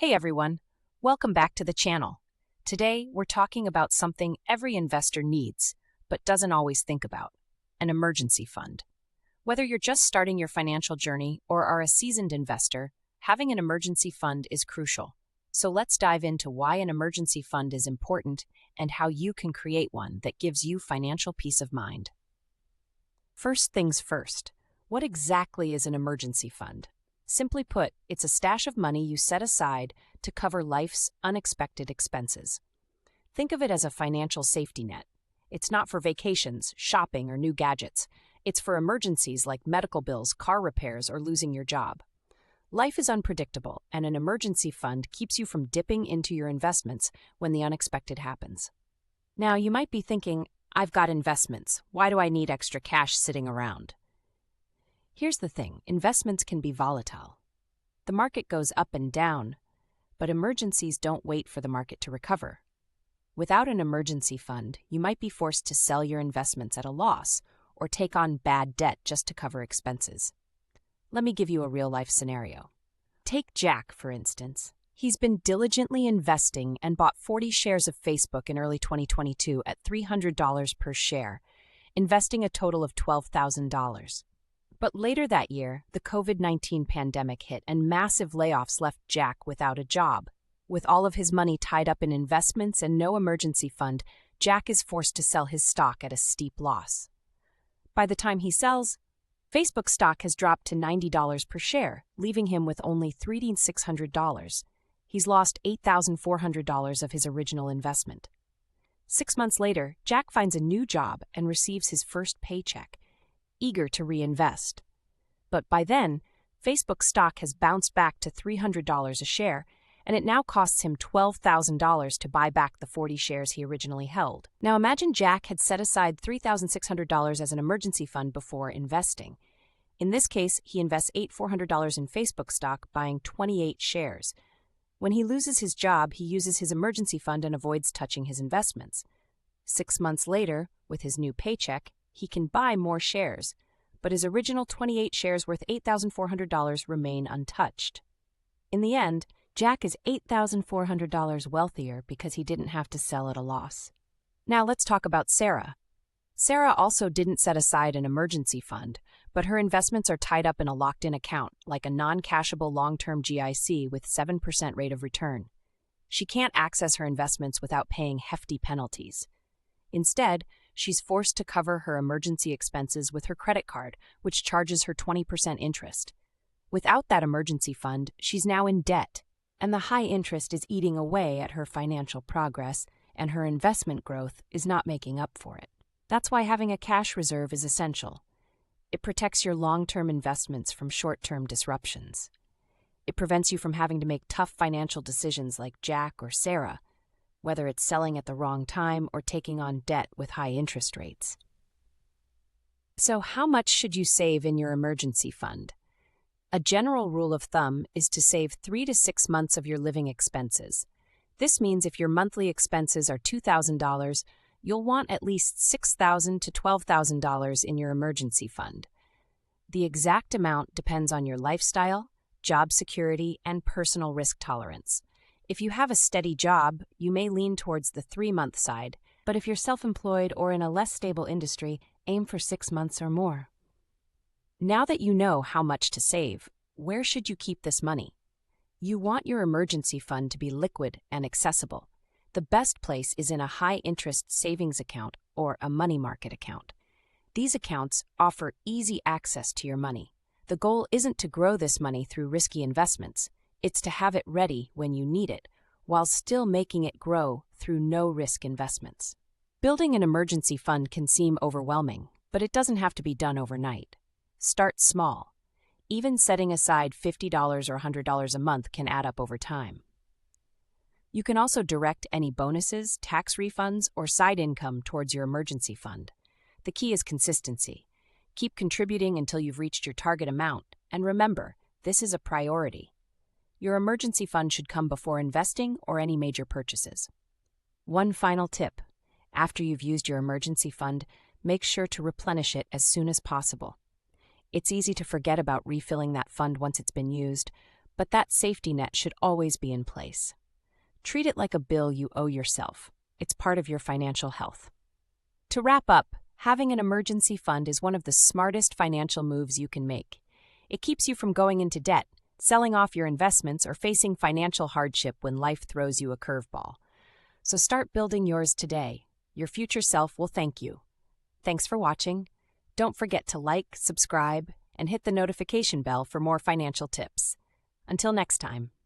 Hey everyone, welcome back to the channel. Today, we're talking about something every investor needs, but doesn't always think about: an emergency fund. Whether you're just starting your financial journey or are a seasoned investor, having an emergency fund is crucial. So let's dive into why an emergency fund is important and how you can create one that gives you financial peace of mind. First things first, what exactly is an emergency fund? Simply put, it's a stash of money you set aside to cover life's unexpected expenses. Think of it as a financial safety net. It's not for vacations, shopping, or new gadgets. It's for emergencies like medical bills, car repairs, or losing your job. Life is unpredictable, and an emergency fund keeps you from dipping into your investments when the unexpected happens. Now, you might be thinking, I've got investments. Why do I need extra cash sitting around? Here's the thing, investments can be volatile. The market goes up and down, but emergencies don't wait for the market to recover. Without an emergency fund, you might be forced to sell your investments at a loss or take on bad debt just to cover expenses. Let me give you a real-life scenario. Take Jack, for instance. He's been diligently investing and bought 40 shares of Facebook in early 2022 at $300 per share, investing a total of $12,000. But later that year, the COVID-19 pandemic hit and massive layoffs left Jack without a job. With all of his money tied up in investments and no emergency fund, Jack is forced to sell his stock at a steep loss. By the time he sells, Facebook stock has dropped to $90 per share, leaving him with only $3,600. He's lost $8,400 of his original investment. 6 months later, Jack finds a new job and receives his first paycheck, eager to reinvest. But by then, Facebook stock has bounced back to $300 a share, and it now costs him $12,000 to buy back the 40 shares he originally held. Now imagine Jack had set aside $3,600 as an emergency fund before investing. In this case, he invests $8,400 in Facebook stock, buying 28 shares. When he loses his job, he uses his emergency fund and avoids touching his investments. 6 months later, with his new paycheck, he can buy more shares, but his original 28 shares worth $8,400 remain untouched. In the end, Jack is $8,400 wealthier because he didn't have to sell at a loss. Now let's talk about Sarah. Sarah also didn't set aside an emergency fund, but her investments are tied up in a locked-in account, like a non-cashable long-term GIC with 7% rate of return. She can't access her investments without paying hefty penalties. Instead, she's forced to cover her emergency expenses with her credit card, which charges her 20% interest. Without that emergency fund, she's now in debt, and the high interest is eating away at her financial progress, and her investment growth is not making up for it. That's why having a cash reserve is essential. It protects your long-term investments from short-term disruptions. It prevents you from having to make tough financial decisions like Jack or Sarah, whether it's selling at the wrong time or taking on debt with high interest rates. So how much should you save in your emergency fund? A general rule of thumb is to save 3 to 6 months of your living expenses. This means if your monthly expenses are $2,000, you'll want at least $6,000 to $12,000 in your emergency fund. The exact amount depends on your lifestyle, job security, and personal risk tolerance. If you have a steady job, you may lean towards the 3-month side, but if you're self-employed or in a less stable industry, aim for 6 months or more. Now that you know how much to save, where should you keep this money? You want your emergency fund to be liquid and accessible. The best place is in a high-interest savings account or a money market account. These accounts offer easy access to your money. The goal isn't to grow this money through risky investments. It's to have it ready when you need it, while still making it grow through no-risk investments. Building an emergency fund can seem overwhelming, but it doesn't have to be done overnight. Start small. Even setting aside $50 or $100 a month can add up over time. You can also direct any bonuses, tax refunds, or side income towards your emergency fund. The key is consistency. Keep contributing until you've reached your target amount, and remember, this is a priority. Your emergency fund should come before investing or any major purchases. One final tip. After you've used your emergency fund, make sure to replenish it as soon as possible. It's easy to forget about refilling that fund once it's been used, but that safety net should always be in place. Treat it like a bill you owe yourself. It's part of your financial health. To wrap up, having an emergency fund is one of the smartest financial moves you can make. It keeps you from going into debt, selling off your investments, or facing financial hardship when life throws you a curveball. So start building yours today. Your future self will thank you. Thanks for watching. Don't forget to like, subscribe, and hit the notification bell for more financial tips. Until next time.